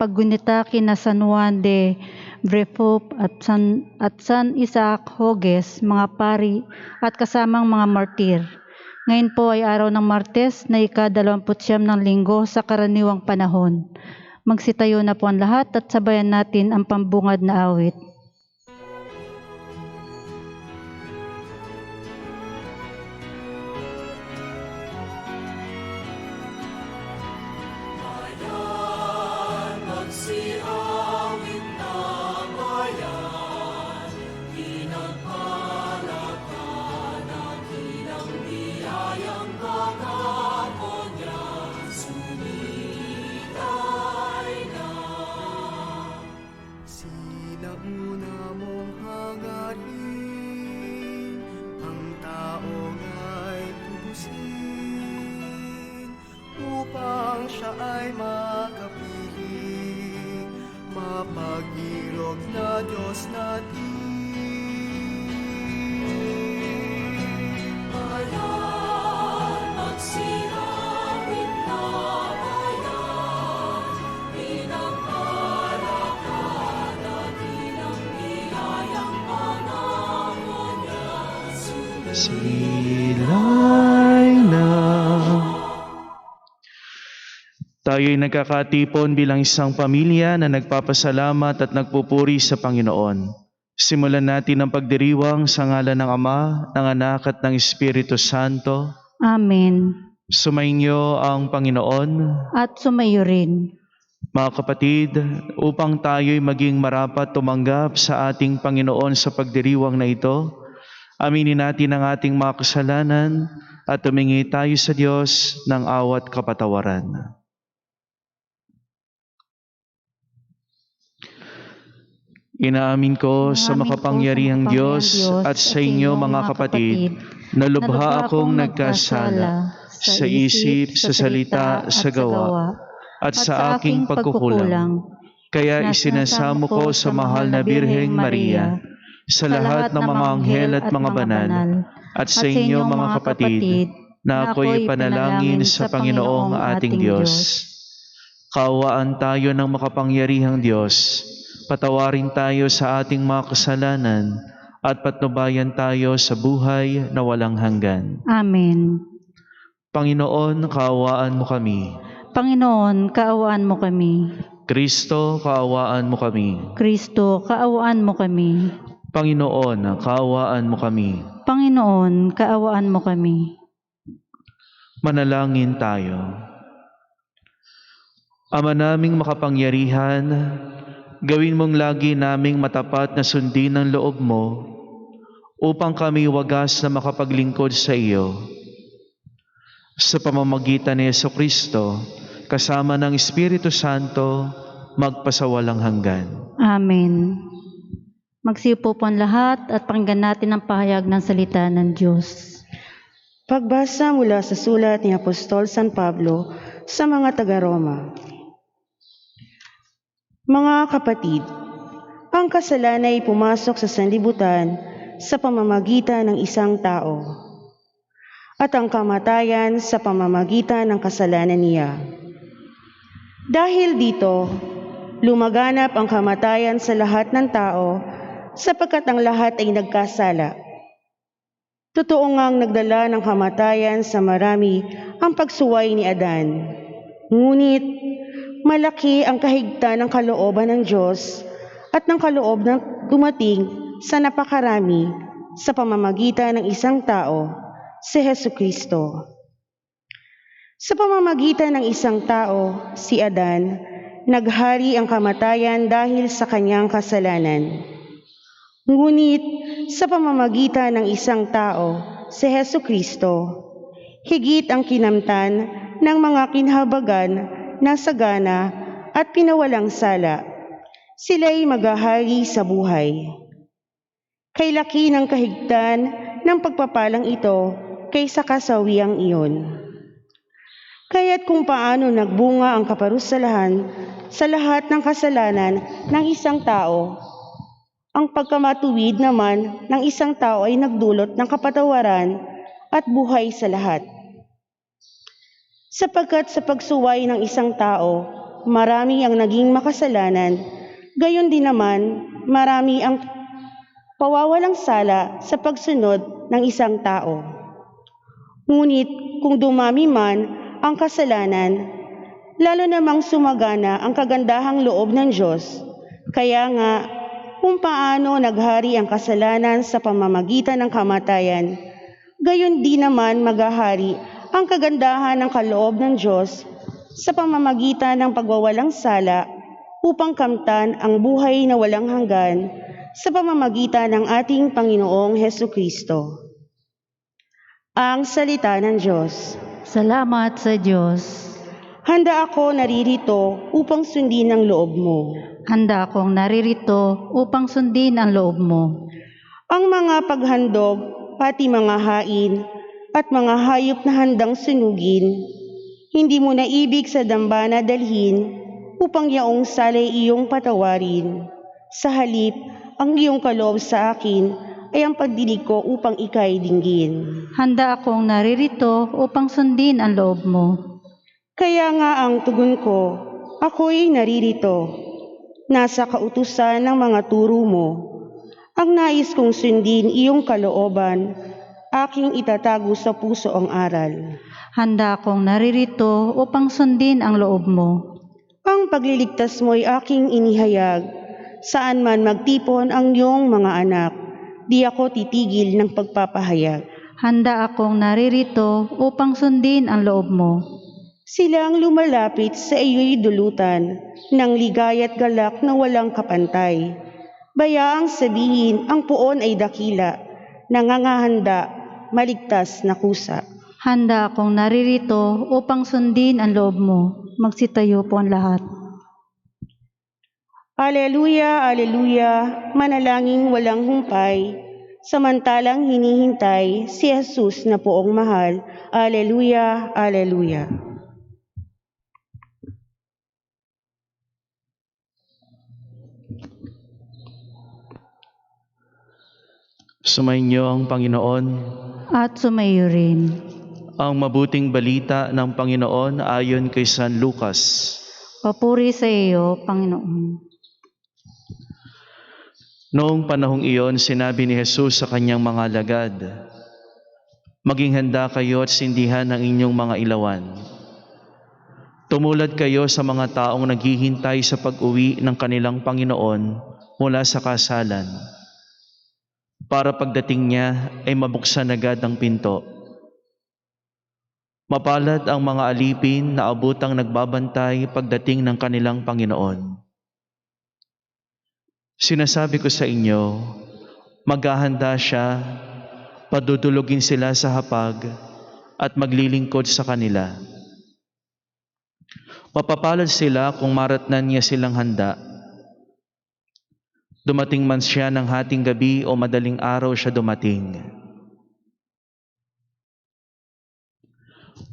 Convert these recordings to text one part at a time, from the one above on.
paggunita kina San Juan de Brevoort at San Isaac Huges, mga pari at kasamang mga martir. Ngayon po ay araw ng Martes na ika-29 ng linggo sa karaniwang panahon. Magsitayo na po ang lahat at sabayan natin ang pambungad na awit. Siya ay makapiling, mapag-irog na Diyos natin. Bayan, magsirawit na bayan, pinagpalakan at ilang biyayang panahon niya. Sila'y na. Tayo'y nagkakatipon bilang isang pamilya na nagpapasalamat at nagpupuri sa Panginoon. Simulan natin ang pagdiriwang sa ngalan ng Ama, ng Anak at ng Espiritu Santo. Amen. Sumainyo ang Panginoon. At sumayo rin. Mga kapatid, upang tayo'y maging marapat tumanggap sa ating Panginoon sa pagdiriwang na ito, aminin natin ang ating mga kasalanan at tumingi tayo sa Diyos ng awat kapatawaran. Inaamin ko sa makapangyarihang Diyos at sa inyo mga kapatid na lubha akong nagkasala sa isip, sa salita, sa gawa at sa aking pagkukulang. Kaya isinasamo ko sa mahal na Birheng Maria, sa lahat ng mga anghel at mga banal, at sa inyo mga kapatid na ako'y panalangin sa Panginoong ating Diyos. Kaawaan tayo ng makapangyarihang Diyos. Patawarin tayo sa ating mga kasalanan at patnubayan tayo sa buhay na walang hanggan. Amen. Panginoon, kaawaan mo kami. Panginoon, kaawaan mo kami. Kristo, kaawaan mo kami. Kristo, kaawaan mo kami. Panginoon, kaawaan mo kami. Panginoon, kaawaan mo kami. Manalangin tayo. Ama naming makapangyarihan, gawin mong lagi naming matapat na sundin ang loob mo upang kami wagas na makapaglingkod sa iyo. Sa pamamagitan ni Jesucristo, kasama ng Espiritu Santo, magpasawalang hanggan. Amen. Magsiupo po ang lahat at pakinggan natin ang pahayag ng salita ng Diyos. Pagbasa mula sa sulat ni Apostol San Pablo sa mga taga-Roma. Mga kapatid, ang kasalanan ay pumasok sa sanlibutan sa pamamagitan ng isang tao, at ang kamatayan sa pamamagitan ng kasalanan niya. Dahil dito, lumaganap ang kamatayan sa lahat ng tao sapagkat ang lahat ay nagkasala. Totoo ngang nagdala ng kamatayan sa marami ang pagsuway ni Adan. Ngunit malaki ang kahigtan ng kalooban ng Diyos at ng kaloob ng dumating sa napakarami sa pamamagitan ng isang tao, si Jesucristo. Sa pamamagitan ng isang tao, si Adan, naghari ang kamatayan dahil sa kanyang kasalanan. Ngunit sa pamamagitan ng isang tao, si Jesucristo, higit ang kinamtan ng mga kinhabagan na sagana at pinawalang sala, sila'y maghahari sa buhay. Kay laki ng kahigtan ng pagpapalang ito kaysa kasawiang iyon. Kaya't kung paano nagbunga ang kaparusalahan sa lahat ng kasalanan ng isang tao, ang pagkamatuwid naman ng isang tao ay nagdulot ng kapatawaran at buhay sa lahat. Sapagkat sa pagsuway ng isang tao, marami ang naging makasalanan, gayon din naman marami ang pawawalang sala sa pagsunod ng isang tao. Ngunit kung dumami man ang kasalanan, lalo namang sumagana ang kagandahang loob ng Diyos. Kaya nga, kung paano naghari ang kasalanan sa pamamagitan ng kamatayan, gayon din naman maghahari ang kagandahan ng kaloob ng Diyos sa pamamagitan ng pagwawalang sala upang kamtan ang buhay na walang hanggan sa pamamagitan ng ating Panginoong Hesukristo. Ang salita ng Diyos. Salamat sa Diyos. Handa ako naririto upang sundin ang loob mo. Handa akong naririto upang sundin ang loob mo. Ang mga paghandog, pati mga hain, at mga hayop na handang sunugin, hindi mo na ibig sa dambana dalhin upang yaong salay iyong patawarin. Sa halip, ang iyong kaloob sa akin ay ang pagdinig ko upang ika'y dinggin. Handa akong naririto upang sundin ang loob mo. Kaya nga ang tugon ko, ako'y naririto. Nasa kautusan ng mga turo mo. Ang nais kong sundin iyong kalooban, aking itatago sa puso ang aral. Handa akong naririto upang sundin ang loob mo. Ang pagliligtas mo'y aking inihayag, saan man magtipon ang iyong mga anak, di ako titigil ng pagpapahayag. Handa akong naririto upang sundin ang loob mo. Silang lumalapit sa iyo'y dulutan, ng ligaya't galak na walang kapantay. Bayaang sabihin ang puon ay dakila, nangangahanda, maligtas na kusa. Handa akong naririto upang sundin ang loob mo. Magsitayo po ang lahat. Aleluya, aleluya, manalangin walang humpay, samantalang hinihintay si Jesus na poong mahal. Aleluya, aleluya. Sumainyo ang Panginoon. At sumayo rin. Ang mabuting balita ng Panginoon ayon kay San Lucas. Papuri sa iyo, Panginoon. Noong panahong iyon, sinabi ni Jesus sa kanyang mga alagad, "Maging handa kayo at sindihan ang inyong mga ilawan. Tumulad kayo sa mga taong naghihintay sa pag-uwi ng kanilang Panginoon mula sa kasalan, para pagdating niya ay mabuksan agad ang pinto. Mapalad ang mga alipin na abutang nagbabantay pagdating ng kanilang Panginoon. Sinasabi ko sa inyo, maghahanda siya, padudulugin sila sa hapag at maglilingkod sa kanila. Mapapalad sila kung maratnan niya silang handa. Dumating man siya ng hating gabi o madaling araw siya dumating."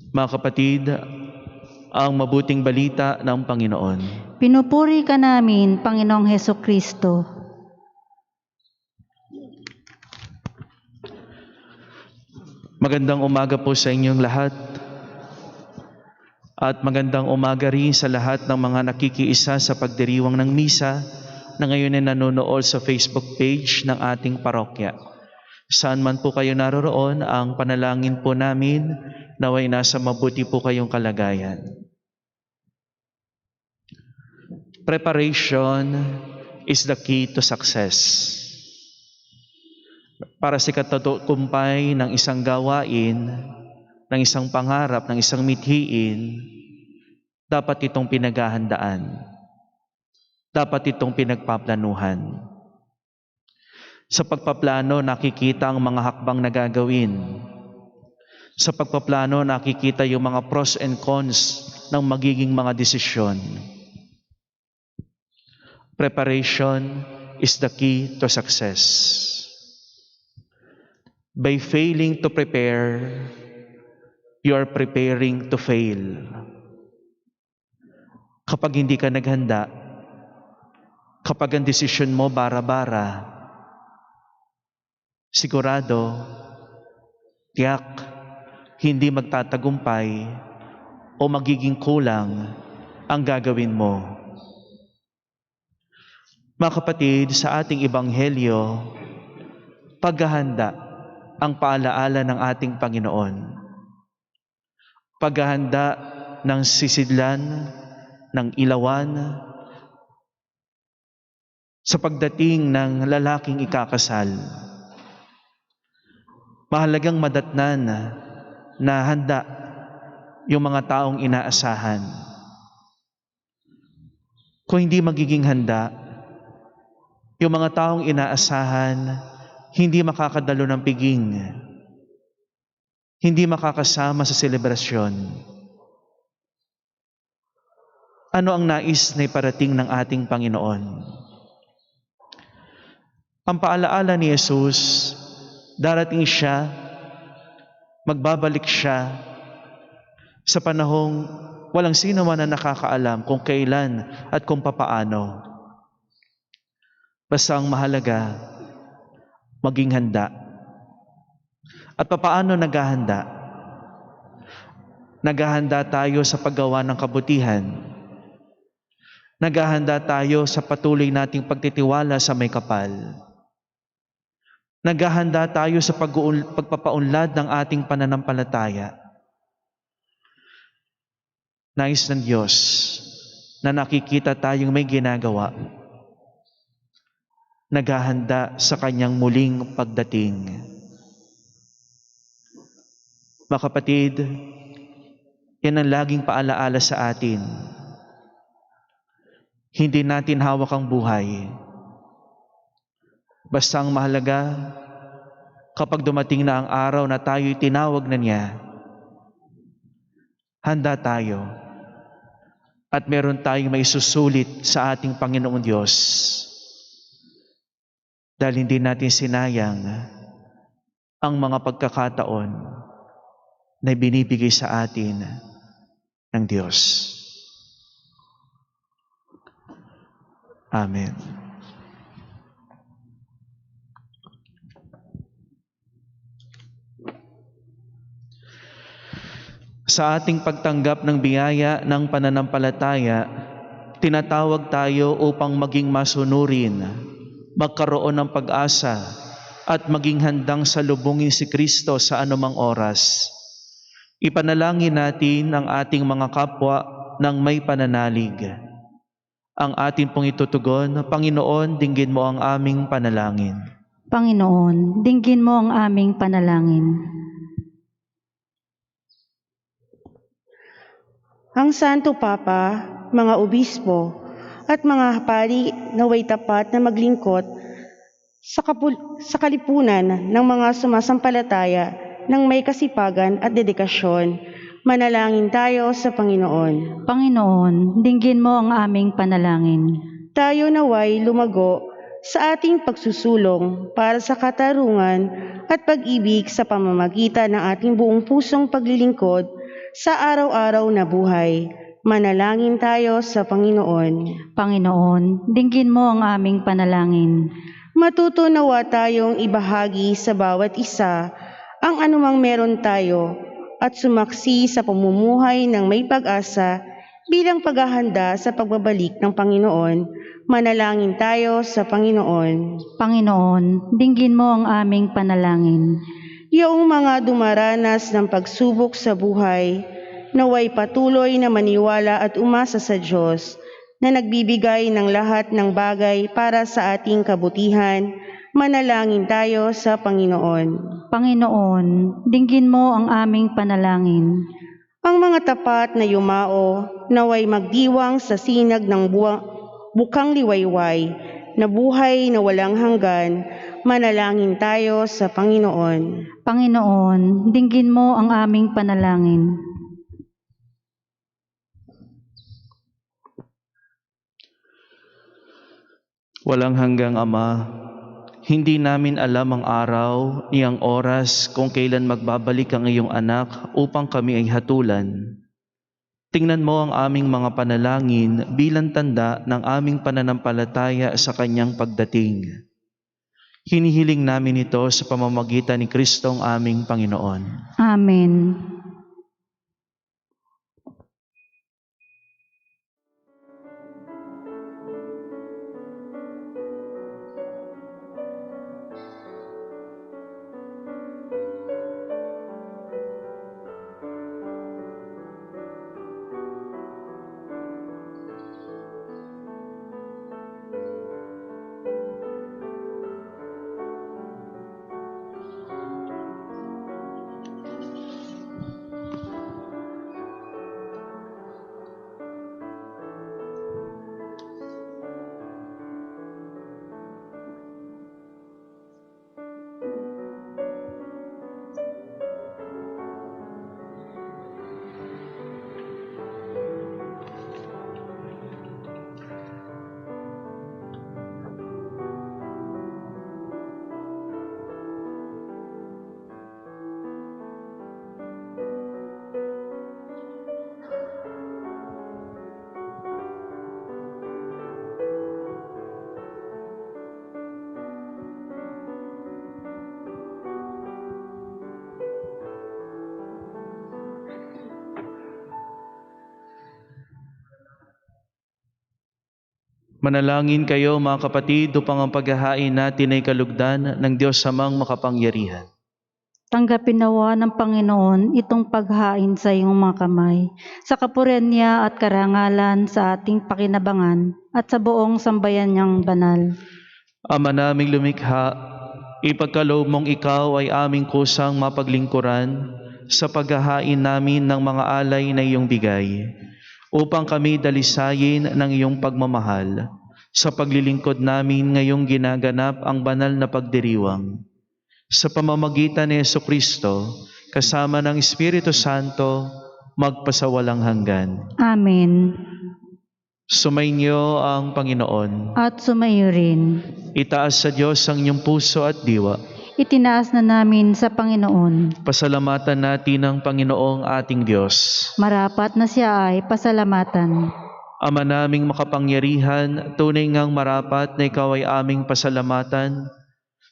Mga kapatid, ang mabuting balita ng Panginoon. Pinupuri ka namin, Panginoong Hesukristo. Magandang umaga po sa inyong lahat. At magandang umaga rin sa lahat ng mga nakikiisa sa pagdiriwang ng misa na ngayon ay nanonood sa Facebook page ng ating parokya. Saan man po kayo naroroon, ang panalangin po namin naway nasa mabuti po kayong kalagayan. Preparation is the key to success. Para sa katagumpay ng isang gawain, ng isang pangarap, ng isang mithiin, dapat itong pinaghahandaan. Dapat itong pinagpaplanuhan. Sa pagpaplano, nakikita ang mga hakbang na gagawin. Sa pagpaplano, nakikita yung mga pros and cons ng magiging mga desisyon. Preparation is the key to success. By failing to prepare, you are preparing to fail. Kapag hindi ka naghanda, kapag ang desisyon mo bara-bara, sigurado, tiyak, hindi magtatagumpay o magiging kulang ang gagawin mo. Mga kapatid, sa ating ebanghelyo, paghahanda ang paalaala ng ating Panginoon. Paghahanda ng sisidlan, ng ilawan, sa pagdating ng lalaking ikakasal. Mahalagang madatnan na handa yung mga taong inaasahan. Kung hindi magiging handa, yung mga taong inaasahan, hindi makakadalo ng piging, hindi makakasama sa selebrasyon. Ano ang nais na iparating ng ating Panginoon? Ang paalaala ni Jesus, darating siya, magbabalik siya sa panahong walang sino man na nakakaalam kung kailan at kung papaano. Basta ang mahalaga, maging handa. At papaano naghahanda? Naghahanda tayo sa paggawa ng kabutihan. Naghahanda tayo sa patuloy nating pagtitiwala sa may kapal. Naghahanda tayo sa pagpapaunlad ng ating pananampalataya. Nais ng Diyos na nakikita tayong may ginagawa. Naghahanda sa Kanyang muling pagdating. Mga kapatid, yan ang laging paalaala sa atin. Hindi natin hawak ang buhay. Basta ang mahalaga, kapag dumating na ang araw na tayo'y tinawag na niya, handa tayo at meron tayong may susulit sa ating Panginoong Diyos. Dahil hindi natin sinayang ang mga pagkakataon na binibigay sa atin ng Diyos. Amen. Sa ating pagtanggap ng biyaya ng pananampalataya, tinatawag tayo upang maging masunurin, magkaroon ng pag-asa, at maging handang salubungin si Kristo sa anumang oras. Ipanalangin natin ang ating mga kapwa ng may pananalig. Ang atin pong itutugon, Panginoon, dinggin mo ang aming panalangin. Panginoon, dinggin mo ang aming panalangin. Ang Santo Papa, mga obispo, at mga hapari naway tapat na maglingkod sa kalipunan ng mga sumasampalataya ng may kasipagan at dedikasyon. Manalangin tayo sa Panginoon. Panginoon, dinggin mo ang aming panalangin. Tayo naway lumago sa ating pagsusulong para sa katarungan at pag-ibig sa pamamagitan ng ating buong pusong paglilingkod sa araw-araw na buhay. Manalangin tayo sa Panginoon. Panginoon, dinggin mo ang aming panalangin. Matuto nawa tayong ibahagi sa bawat isa ang anumang meron tayo at sumaksi sa pamumuhay ng may pag-asa bilang paghahanda sa pagbabalik ng Panginoon. Manalangin tayo sa Panginoon. Panginoon, dinggin mo ang aming panalangin. Iyong mga dumaranas ng pagsubok sa buhay, naway patuloy na maniwala at umasa sa Diyos na nagbibigay ng lahat ng bagay para sa ating kabutihan. Manalangin tayo sa Panginoon. Panginoon, dinggin mo ang aming panalangin. Ang mga tapat na yumao, naway magdiwang sa sinag ng bukang liwayway, na buhay na walang hanggan. Manalangin tayo sa Panginoon. Panginoon, dinggin mo ang aming panalangin. Walang hanggang Ama, hindi namin alam ang araw ni ang oras kung kailan magbabalik ang iyong anak upang kami ay hatulan. Tingnan mo ang aming mga panalangin bilang tanda ng aming pananampalataya sa kanyang pagdating. Hinihiling namin ito sa pamamagitan ni Kristong aming Panginoon. Amen. Manalangin kayo mga kapatid upang ang paghahain natin ay kalugdan ng Diyos Amang makapangyarihan. Tanggapin nawa ng Panginoon itong paghain sa iyong mga kamay, sa kapurihan niya at karangalan sa ating pakinabangan at sa buong sambayan niyang banal. Ama naming lumikha, ipagkaloob mong ikaw ay aming kusang mapaglingkuran sa paghahain namin ng mga alay na iyong bigay, upang kami dalisayin ng iyong pagmamahal sa paglilingkod namin ngayong ginaganap ang banal na pagdiriwang. Sa pamamagitan ni Jesucristo, kasama ng Espiritu Santo, magpasawalang hanggan. Amen. Sumainyo ang Panginoon. At sumayo rin. Itaas sa Diyos ang inyong puso at diwa. Itinaas na namin sa Panginoon. Pasalamatan natin ang Panginoong ating Diyos. Marapat na siya ay pasalamatan. Ama naming makapangyarihan, tunay ngang marapat na ikaw ay aming pasalamatan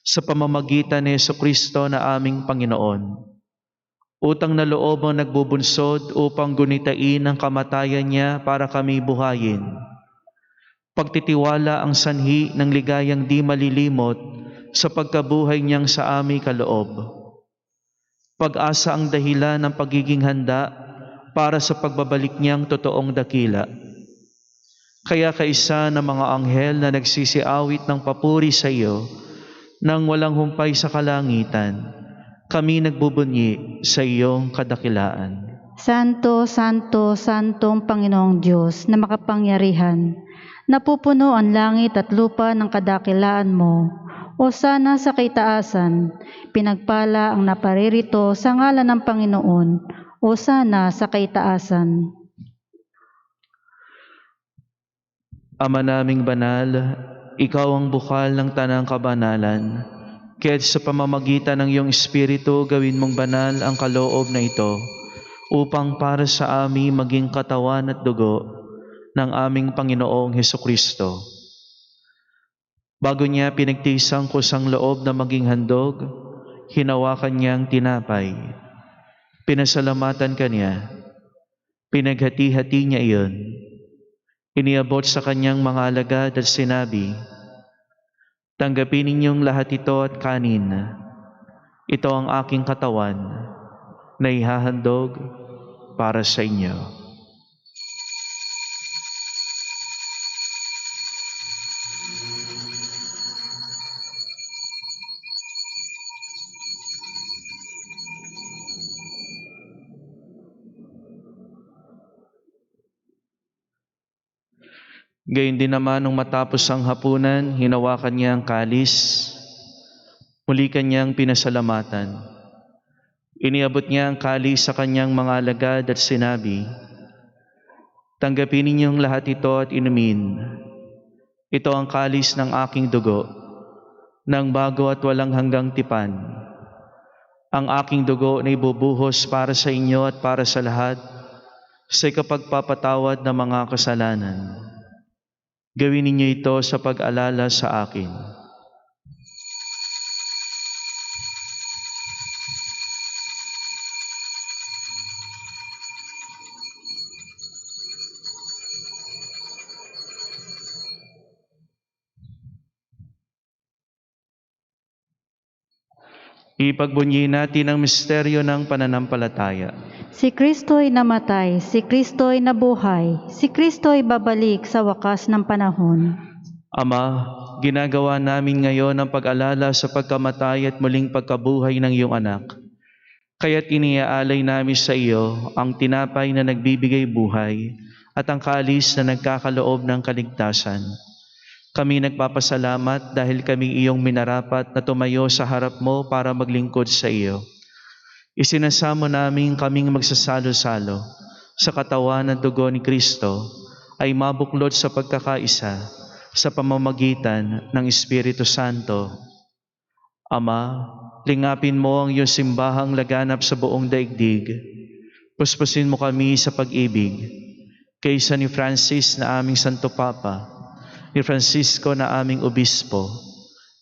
sa pamamagitan ni Jesucristo na aming Panginoon. Utang na loob ang nagbubunsod upang gunitain ang kamatayan niya para kami buhayin. Pagtitiwala ang sanhi ng ligayang di malilimot sa pagkabuhay niyang sa aming kaloob. Pag-asa ang dahilan ng pagiging handa para sa pagbabalik niyang totoong dakila. Kaya kaisa ng mga anghel na nagsisiawit ng papuri sa iyo, nang walang humpay sa kalangitan, kami nagbubunyi sa iyong kadakilaan. Santo, Santo, Santong Panginoong Diyos na makapangyarihan, napupuno ang langit at lupa ng kadakilaan mo. O sana sa kaitaasan, pinagpala ang naparirito sa ngalan ng Panginoon. O sana sa kaitaasan. Ama naming banal, ikaw ang bukal ng tanang kabanalan. Kaya't sa pamamagitan ng iyong Espiritu, gawin mong banal ang kaloob na ito, upang para sa amin maging katawan at dugo ng aming Panginoong Hesukristo. Bago niya pinagtisang kusang loob na maging handog, hinawakan niyang tinapay. Pinasalamatan kanya, pinaghati-hati niya iyon. Iniabot sa kanyang mga alagad at sinabi, "Tanggapin ninyong lahat ito at kanin. Ito ang aking katawan na ihahandog para sa inyo." Gayun din naman nung matapos ang hapunan, hinawakan niya ang kalis, muli kanyang pinasalamatan. Iniabot niya ang kalis sa kanyang mga alagad at sinabi, "Tanggapin ninyong lahat ito at inumin. Ito ang kalis ng aking dugo, ng bago at walang hanggang tipan. Ang aking dugo na ibubuhos para sa inyo at para sa lahat sa ikapagpapatawad ng mga kasalanan. Gawin ninyo ito sa pag-alala sa akin." Ipagbunyi natin ang misteryo ng pananampalataya. Si Kristo'y namatay, si Kristo'y nabuhay, si Kristo'y babalik sa wakas ng panahon. Ama, ginagawa namin ngayon ang pag-alala sa pagkamatay at muling pagkabuhay ng iyong anak. Kaya't iniaalay namin sa iyo ang tinapay na nagbibigay buhay at ang kalis na nagkakaloob ng kaligtasan. Kami nagpapasalamat dahil kami iyong minarapat na tumayo sa harap mo para maglingkod sa iyo. Isinasamo namin kaming magsasalo-salo sa katawan at dugo ni Kristo ay mabuklod sa pagkakaisa sa pamamagitan ng Espiritu Santo. Ama, lingapin mo ang iyong simbahang laganap sa buong daigdig. Puspusin mo kami sa pag-ibig. Kaysa ni Francis na aming Santo Papa, ni Francisco na aming obispo,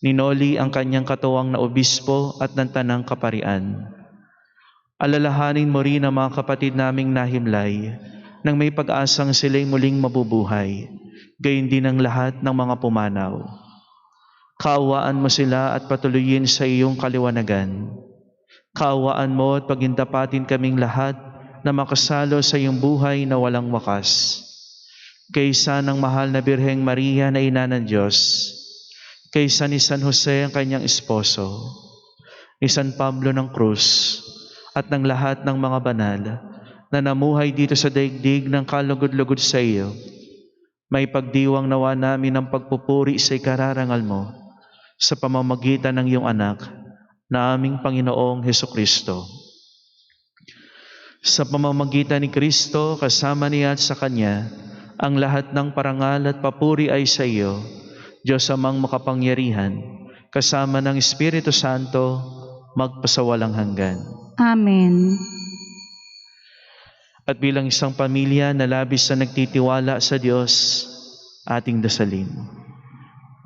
ni Noli ang kanyang katuwang na obispo at ng tanang kaparian. Alalahanin mo rin ang mga kapatid naming nahimlay nang may pag-asang sila'y muling mabubuhay. gayon din ang lahat ng mga pumanaw. Kaawaan mo sila at patuloyin sa iyong kaliwanagan. Kaawaan mo at pagindapatin kaming lahat na makasalo sa iyong buhay na walang wakas. Kaysa ng mahal na Birheng Maria na Ina ng Diyos, kaysa ni San Jose ang kanyang esposo, ni San Pablo ng Cruz, at ng lahat ng mga banal na namuhay dito sa daigdig ng kalugod-lugod sa iyo, may pagdiwang nawa namin ng pagpupuri sa ikararangal mo sa pamamagitan ng iyong anak na aming Panginoong Hesukristo. Sa pamamagitan ni Kristo, kasama niya at sa Kanya, ang lahat ng parangal at papuri ay sa iyo, Diyos Amang makapangyarihan, kasama ng Espiritu Santo, magpasawalang hanggan. Amen. At bilang isang pamilya na labis na nagtitiwala sa Diyos, ating dasalin.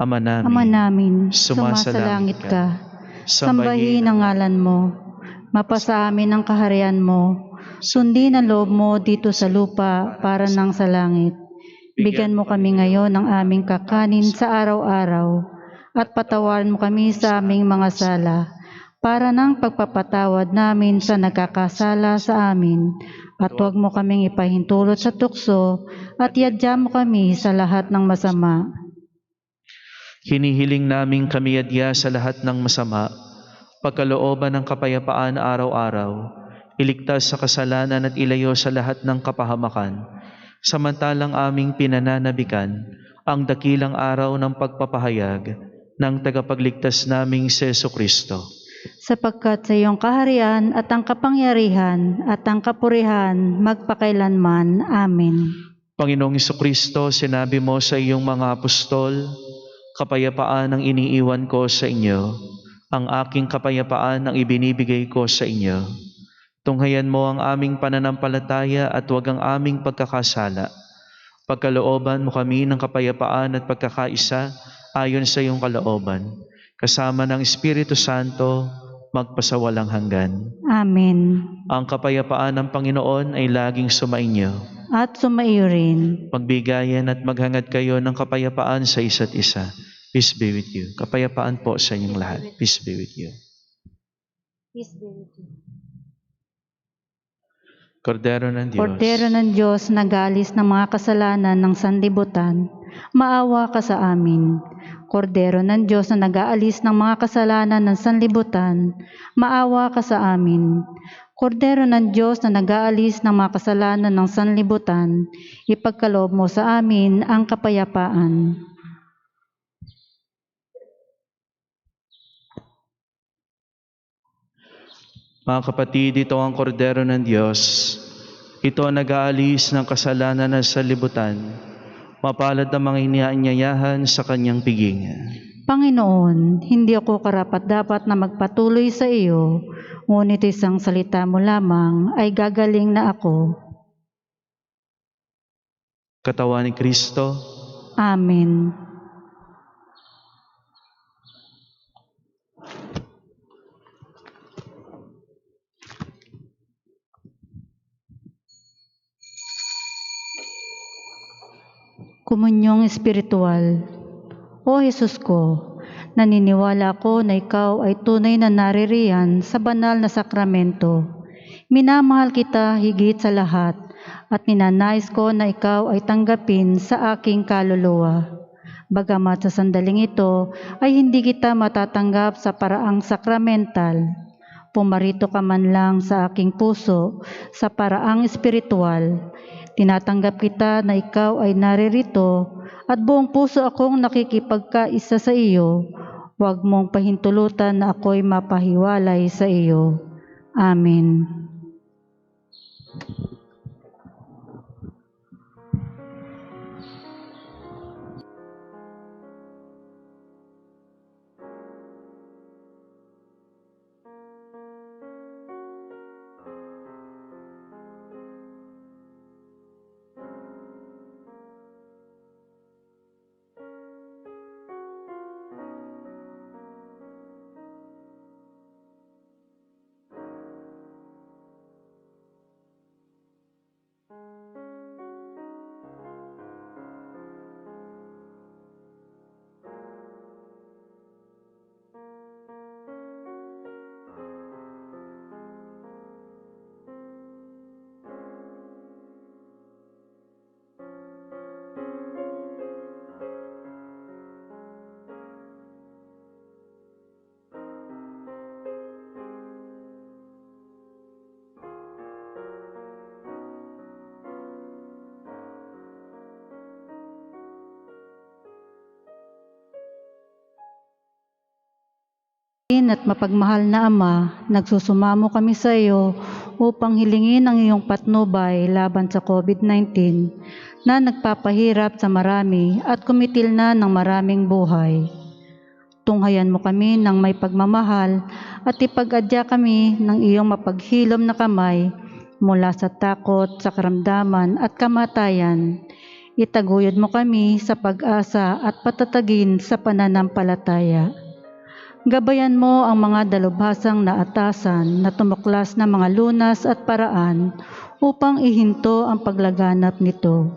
Ama namin, sumasalangit ka. Sambahin ang ngalan mo. Mapasa amin ang kaharian mo. Sundin ang loob mo dito sa lupa para nang sa langit. Bigyan mo kami ngayon ng aming kakanin sa araw-araw. At patawarin mo kami sa aming mga sala, para ng pagpapatawad namin sa nagkakasala sa amin. At huwag mo kaming ipahintulot sa tukso, at iadya mo kami sa lahat ng masama. Hinihiling namin kami adya sa lahat ng masama, pagkalooban ng kapayapaan araw-araw, iligtas sa kasalanan at ilayo sa lahat ng kapahamakan, samantalang aming pinananabikan ang dakilang araw ng pagpapahayag ng tagapagligtas naming si Jesucristo. Sapagkat sa iyong kaharian at ang kapangyarihan at ang kapurihan magpakailanman. Amen. Panginoong Jesucristo, sinabi mo sa iyong mga apostol, kapayapaan ang iniiwan ko sa inyo, ang aking kapayapaan ang ibinibigay ko sa inyo. Tunghayan mo ang aming pananampalataya at huwag ang aming pagkakasala. Pagkalooban mo kami ng kapayapaan at pagkakaisa ayon sa iyong kalooban, kasama ng Espiritu Santo, magpasawalang hanggan. Amen. Ang kapayapaan ng Panginoon ay laging sumainyo. At sumaiyo rin. Magbigayan at maghangad kayo ng kapayapaan sa isa't isa. Peace be with you. Kapayapaan po sa inyong lahat. Peace be with you. Peace be with you. Kordero ng Diyos. Kordero ng Diyos, nag-aalis ng mga kasalanan ng sanlibutan, maawa ka sa amin. Kordero ng Diyos na nag-aalis ng mga kasalanan ng sanlibutan, maawa ka sa amin. Kordero ng Diyos na nag-aalis ng mga kasalanan ng sanlibutan, ipagkaloob mo sa amin ang kapayapaan. Mga kapatid, ito ang kordero ng Diyos. Ito ang nag-aalis ng kasalanan ng sanlibutan. Mapalad ang mga inianyayahan sa kanyang piging. Panginoon, hindi ako karapat-dapat na magpatuloy sa iyo, ngunit isang salita mo lamang ay gagaling na ako. Katawan ni Kristo. Amen. Komunyong Espiritual. O Jesus ko, naniniwala ako na ikaw ay tunay na naririyan sa banal na sakramento. Minamahal kita higit sa lahat at ninanais ko na ikaw ay tanggapin sa aking kaluluwa. Bagamat sa sandaling ito ay hindi kita matatanggap sa paraang sakramental, pumarito ka man lang sa aking puso sa paraang espiritual. Tinatanggap kita na ikaw ay naririto at buong puso akong nakikipagkaisa sa iyo. Huwag mong pahintulutan na ako'y mapahiwalay sa iyo. Amen. Mahabagin at mapagmahal na Ama, nagsusumamo kami sa iyo upang hilingin ang iyong patnubay laban sa COVID-19 na nagpapahirap sa marami at kumitil na ng maraming buhay. Tunghayan mo kami ng may pagmamahal at ipag-adya kami ng iyong mapaghilom na kamay mula sa takot, sa karamdaman at kamatayan. Itaguyod mo kami sa pag-asa at patatagin sa pananampalataya. Gabayan mo ang mga dalubhasang naatasan na tumuklas na mga lunas at paraan upang ihinto ang paglaganap nito.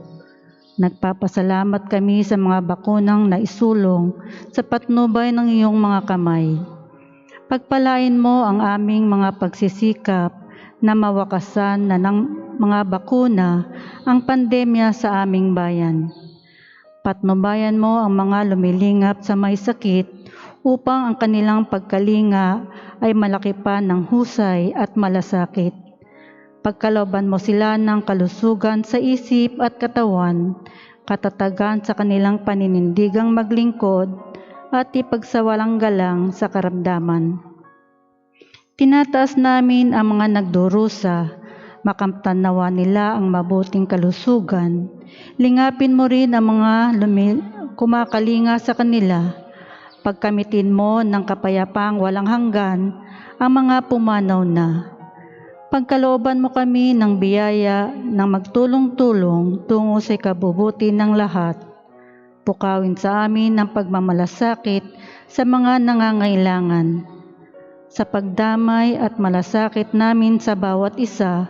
Nagpapasalamat kami sa mga bakunang naisulong sa patnubay ng iyong mga kamay. Pagpalain mo ang aming mga pagsisikap na mawakasan na ng mga bakuna ang pandemya sa aming bayan. Patnubayan mo ang mga lumilingap sa may sakit upang ang kanilang pagkalinga ay malaki pa ng husay at malasakit. Pagkalooban mo sila ng kalusugan sa isip at katawan, katatagan sa kanilang paninindigang maglingkod, at ipagsawalang galang sa karamdaman. Tinataas namin ang mga nagdurusa, makamtanawa nila ang mabuting kalusugan. Lingapin mo rin ang mga kumakalinga sa kanila. Pagkamitin mo ng kapayapaang walang hanggan ang mga pumanaw na. Pagkalooban mo kami ng biyaya ng magtulong-tulong tungo sa ikabubuti ng lahat. Pukawin sa amin ang pagmamalasakit sa mga nangangailangan. Sa pagdamay at malasakit namin sa bawat isa,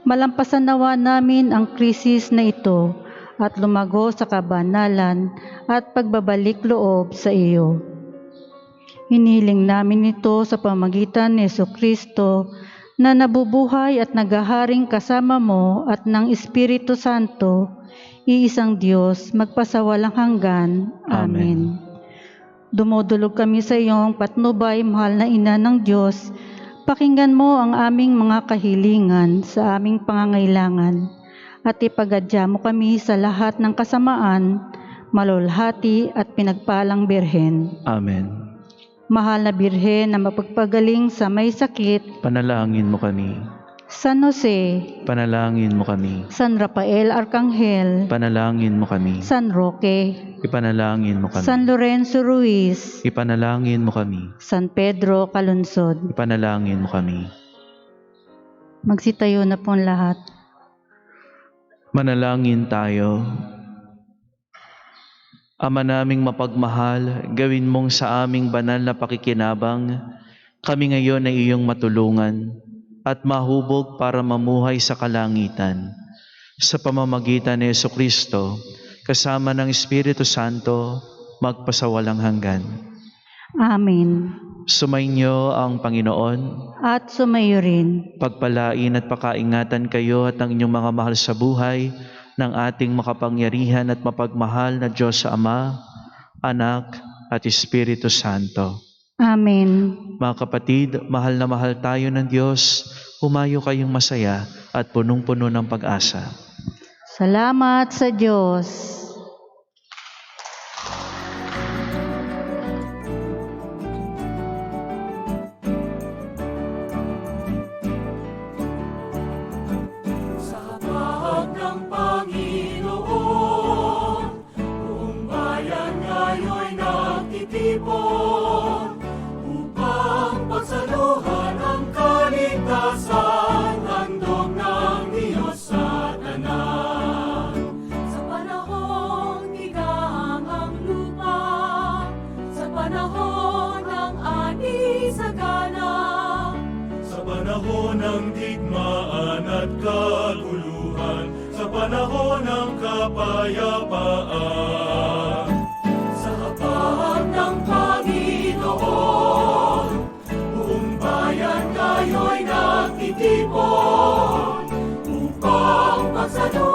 malampasan nawa namin ang krisis na ito at lumago sa kabanalan at pagbabalik loob sa iyo. Hinihiling namin ito sa pamagitan ni Jesucristo na nabubuhay at naghaharing kasama mo at ng Espiritu Santo, iisang Diyos, magpasawalang hanggan. Amen. Dumudulog kami sa iyong patnubay, mahal na Ina ng Diyos. Pakinggan mo ang aming mga kahilingan sa aming pangangailangan at ipagadya mo kami sa lahat ng kasamaan, malulhati at pinagpalang Birhen. Amen. Mahal na Birhen na mapagpagaling sa may sakit, Panalangin mo kami. San Jose, Panalangin mo kami. San Rafael Arcangel, Panalangin mo kami. San Roque, Ipanalangin mo kami. San Lorenzo Ruiz, Ipanalangin mo kami. San Pedro Calunsod. Ipanalangin mo kami. Magsitayo na po lahat. Manalangin tayo. Ama naming mapagmahal, gawin mong sa aming banal na pakikinabang, kami ngayon ay iyong matulungan at mahubog para mamuhay sa kalangitan. Sa pamamagitan ni Jesucristo, kasama ng Espiritu Santo, magpasawalang hanggan. Amen. Sumainyo ang Panginoon. At sumayo rin. Pagpalain at pakaingatan kayo at ang inyong mga mahal sa buhay ng ating makapangyarihan at mapagmahal na Diyos sa Ama, Anak at Espiritu Santo. Amen. Mga kapatid, mahal na mahal tayo ng Diyos. Humayo kayong masaya at punong-puno ng pag-asa. Salamat sa Diyos. Upang pagsaluhan ang kaligtasan, handog ng Diyos sa tanan. Sa panahon tigang ang lupa, sa panahon ng ani sagana, sa panahon ng digmaan at kaguluhan, sa panahon ng kapayapaan. Sa hapag ng Panginoon, buong bayan ngayo'y nagtitipon upang pagsaluhan